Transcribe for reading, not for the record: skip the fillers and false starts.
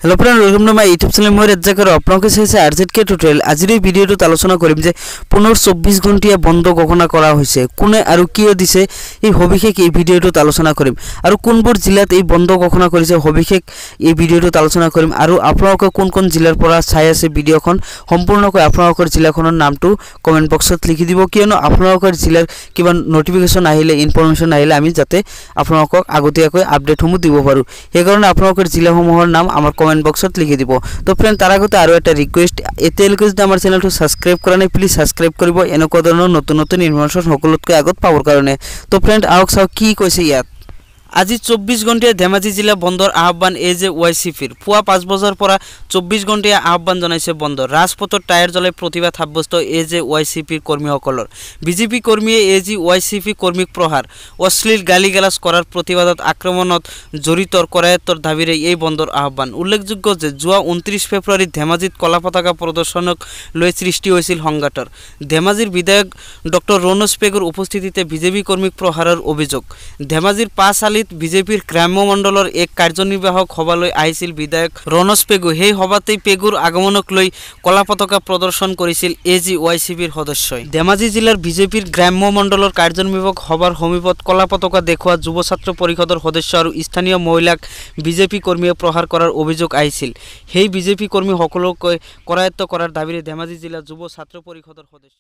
Hello friend, welcome to my YouTube channel. मैं rzktutorial আপনাকে চাইছে rzktutorial। আজিৰ এই ভিডিওটো আলোচনা কৰিম যে 15-24 ঘণ্টিয়া বন্ধ ঘোষণা কৰা হৈছে, কোনে আৰু কিয় দিছে এই সবিশেষ এই ভিডিওটো আলোচনা কৰিম। আৰু কোনবোৰ জিলাত এই বন্ধ ঘোষণা কৰিছে সবিশেষ এই ভিডিওটো আলোচনা কৰিম। আৰু আপোনালোকে কোন জিলাৰ পৰা চাই আছে ভিডিওখন সম্পূৰ্ণকৈ আপোনালোকৰ জিলাখনৰ নামটো কমেন্ট বক্সত লিখি দিব, কিয়নো আপোনালোকৰ জিলাৰ কিবা নোটিফিকেশন আহিলে ইনফৰমেশন আহিলে আমি যাতে আপোনালোকক আগতীয়াকৈ আপডেটসমূহ দিব পাৰো। সেইকাৰণে আপোনালোকৰ জিলাসমূহৰ নাম আমাৰ কমেন্ট বক্সত লিখি দিব। তো ফ্ৰেন্ড, তাৰ আগতে আৰো একটা ৰিকোয়েস্ট, এতিয়ালৈকে যদি আমাৰ চ্যানেলটো সাবস্ক্ৰাইব কৰা নাই প্লিজ সাবস্ক্ৰাইব কৰিব এনেকুৱা ধৰণৰ নতুন নতুন ইনফৰমেশন সকলোতকৈ আগত পাবৰ কাৰণে। তো ফ্রেন্ড, আহক চাও কি কৈছে ইয়াত। আজি 24 ঘণ্টিয়া ধেমাজি জিলা বন্ধৰ আহ্বান এজেৱাইচিপিৰ পুৱা 5 বজাৰ পৰা 24 ঘণ্টিয়া আহ্বান জনাইছে বন্ধ। ৰাজপথত টায়াৰ জ্বলাই প্ৰতিবাদ সাব্যস্ত এজেৱাইচিপিৰ কৰ্মীসকলৰ। বিজেপি কৰ্মীয়ে এজেৱাইচিপি কৰ্মীক প্ৰহাৰ, অশ্লীল গালিগালাজ কৰাৰ প্ৰতিবাদত আক্ৰমণত জড়িতৰ কৰায়ত্তৰ দাবীৰে এই বন্ধৰ আহ্বান। উল্লেখযোগ্য যে যোৱা 29 ফেব্ৰুৱাৰীত ধেমাজিত কলা পতাকা প্ৰদৰ্শনক লৈ সৃষ্টি হৈছিল সংঘাতৰ। ধেমাজিৰ বিধায়ক ডক্টৰ ৰণোজ পেগুৰ উপস্থিতিতে বিজেপি কৰ্মীক প্ৰহাৰৰ অভিযোগ। ধেমাজিৰ পাঁচআলিত বিজেপিৰ গ্ৰাম্য মণ্ডলৰ এক কাৰ্যনিৰ্বাহক সভালৈ আহিছিল বিধায়ক ৰণোজ পেগু। সেই সভাতেই পেগুৰ আগমনক লৈ কলা পতাকা প্ৰদৰ্শন কৰিছিল এজেৱাইচিপিৰ সদস্যই। ধেমাজি জিলাৰ বিজেপিৰ গ্ৰাম্য মণ্ডলৰ কাৰ্যনিৰ্বাহক সভাৰ সমীপত কলা পতাকা দেখুওৱা যুৱ ছাত্ৰ পৰিষদৰ সদস্য আৰু স্থানীয় মহিলাক বিজেপি কৰ্মীয়ে প্ৰহাৰ কৰাৰ অভিযোগ আহিছিল। সেই বিজেপি কৰ্মীসকলক কৰায়ত্ব কৰাৰ দাবীৰে ধেমাজি জিলা যুৱ ছাত্ৰ পৰিষদৰ সদস্য